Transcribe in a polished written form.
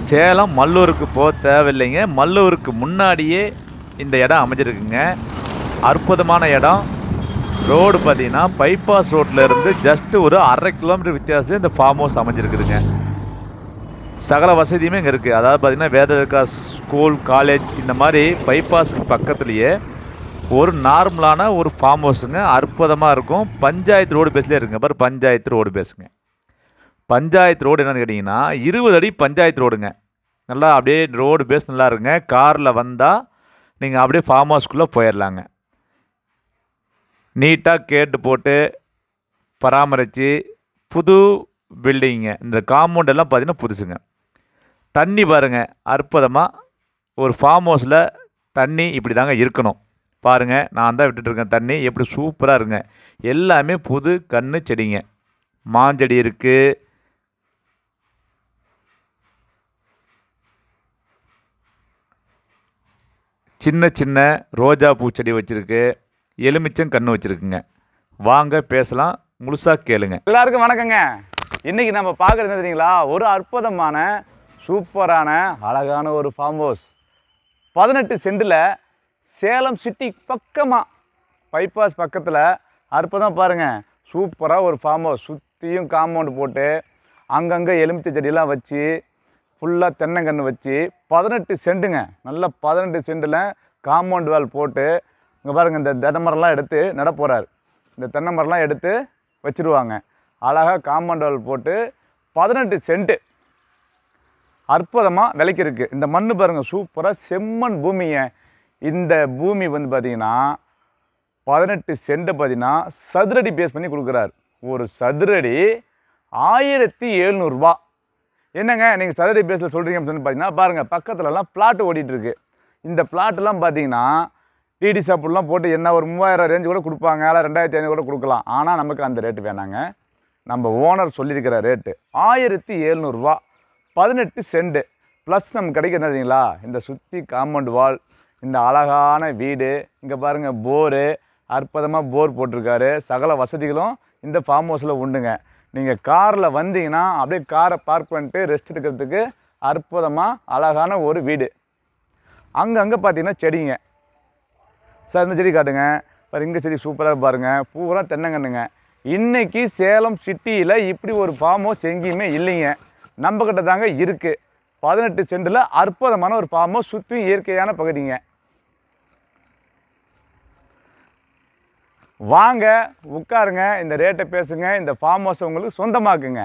சேலம் மல்லூருக்கு போக தேவையில்லைங்க. மல்லூருக்கு முன்னாடியே இந்த இடம் அமைஞ்சிருக்குங்க. அற்புதமான இடம். ரோடு பார்த்தீங்கன்னா பைபாஸ் ரோட்டில் இருந்து ஜஸ்ட்டு ஒரு 1/2 கிலோமீட்டர் வித்தியாசத்தில் இந்த ஃபார்ம் ஹவுஸ் அமைஞ்சிருக்குதுங்க. சகல வசதியுமே இங்கே இருக்குது. அதாவது பார்த்திங்கன்னா வேதவிகா ஸ்கூல், காலேஜ் இந்த மாதிரி பைபாஸுக்கு பக்கத்துலேயே ஒரு நார்மலான ஒரு ஃபார்ம் ஹவுஸுங்க. அற்புதமாக இருக்கும். பஞ்சாயத்து ரோடு பேஸ்லேயே இருக்குங்க. பாரு, பஞ்சாயத்து ரோடு பேஸுங்க. பஞ்சாயத்து ரோடு என்னென்னு கேட்டிங்கன்னா 20 அடி பஞ்சாயத்து ரோடுங்க. நல்லா அப்படியே ரோடு பேஸ் நல்லா இருக்குங்க. காரில் வந்தால் நீங்கள் அப்படியே ஃபார்ம் ஹவுஸ்க்குள்ளே போயிடலாங்க. நீட்டாக கேட்டு போட்டு பராமரித்து புது பில்டிங்க. இந்த காம்பவுண்டெல்லாம் பார்த்திங்கன்னா புதுசுங்க. தண்ணி பாருங்கள், அற்புதமாக ஒரு ஃபார்ம் ஹவுஸில் தண்ணி இப்படி தாங்க இருக்கணும். பாருங்கள், நான் தான் விட்டுட்டுருக்கேன். தண்ணி எப்படி சூப்பராக இருக்குங்க. எல்லாமே புது கன்று செடிங்க. மாஞ்செடி இருக்குது, சின்ன சின்ன ரோஜா பூச்செடி வச்சுருக்கு, எலுமிச்சம் கன்று வச்சுருக்குங்க. வாங்க பேசலாம், முழுசாக கேளுங்க. எல்லாருக்கும் வணக்கங்க. இன்றைக்கி நம்ம பார்க்குறது தெரியுங்களா, ஒரு அற்புதமான சூப்பரான அழகான ஒரு ஃபார்ம் ஹவுஸ். 18 சென்டில் சேலம் சிட்டி பக்கமாக பைபாஸ் பக்கத்தில் அற்புதம் பாருங்கள். சூப்பராக ஒரு ஃபார்ம் ஹவுஸ். சுற்றியும் காம்பவுண்டு போட்டு அங்கங்கே எலுமிச்சை செடியெல்லாம் வச்சு ஃபுல்லாக தென்னங்கன்று வச்சு 18 சென்ட்டுங்க. நல்ல 18 சென்டில் காம்பவுண்ட் வால் போட்டு இங்கே பாருங்கள், இந்த தென்னை மரம்லாம் எடுத்து நட போகிறார். இந்த தென்னை மரம்லாம் எடுத்து வச்சுருவாங்க. அழகாக காம்பவுண்ட் வால் போட்டு 18 சென்ட்டு அற்புதமாக விலைக்கு இருக்குது. இந்த மண் பாருங்கள், சூப்பராக செம்மண் பூமிங்க. இந்த பூமி வந்து பார்த்திங்கன்னா 18 சென்ட்டை பார்த்திங்கன்னா சதுரடி பேஸ் பண்ணி கொடுக்குறாரு. ஒரு சதுரடி 1700 ரூபா. என்னங்க நீங்கள் சதுரடி பேஸில் சொல்கிறீங்கன்னு சொல்லி பார்த்தீங்கன்னா பாருங்கள், பக்கத்துலலாம் பிளாட்டு ஓடிட்டுருக்கு. இந்த பிளாட்டெலாம் பார்த்தீங்கன்னா டிடி சாப்பிட்லாம் போட்டு என்ன ஒரு 3000 ரேஞ்சு கூட கொடுப்பாங்க, இல்லை 2500 கூட கொடுக்கலாம். ஆனால் நமக்கு அந்த ரேட்டு வேணாங்க. நம்ம ஓனர் சொல்லியிருக்கிற ரேட்டு 1700 ரூபா. 18 சென்ட்டு ப்ளஸ் நமக்கு கிடைக்கிறது தெரியுங்களா, இந்த சுற்றி காம்பவுண்ட் வால், இந்த அழகான வீடு. இங்கே பாருங்கள், போரு அற்புதமாக போர் போட்டிருக்காரு. சகல வசதிகளும் இந்த ஃபார்ம் ஹவுஸில் உண்டுங்க. நீங்கள் காரில் வந்தீங்கன்னா அப்படியே காரை பார்க் பண்ணிட்டு ரெஸ்ட் எடுக்கிறதுக்கு அற்புதமாக அழகான ஒரு வீடு. அங்கங்கே பார்த்தீங்கன்னா செடிங்க. சார் இந்த செடி காட்டுங்க. பாரு, இங்கே செடி சூப்பராக பாருங்கள், பூரா தென்னங்கன்னுங்க. இன்றைக்கி சேலம் சிட்டியில் இப்படி ஒரு ஃபார்ம் ஹவுஸ் எங்கேயுமே இல்லைங்க. நம்மக்கிட்ட தாங்க இருக்குது. 18 சென்டில் அற்புதமான ஒரு ஃபார்ம் ஹவுஸ், சுற்றி இயற்கையான பகுதிங்க. வாங்க உட்காருங்க, இந்த ரேட்டை பேசுங்க, இந்த ஃபார்ம் ஹவுஸ் உங்களுக்கு சொந்தமாக்குங்க.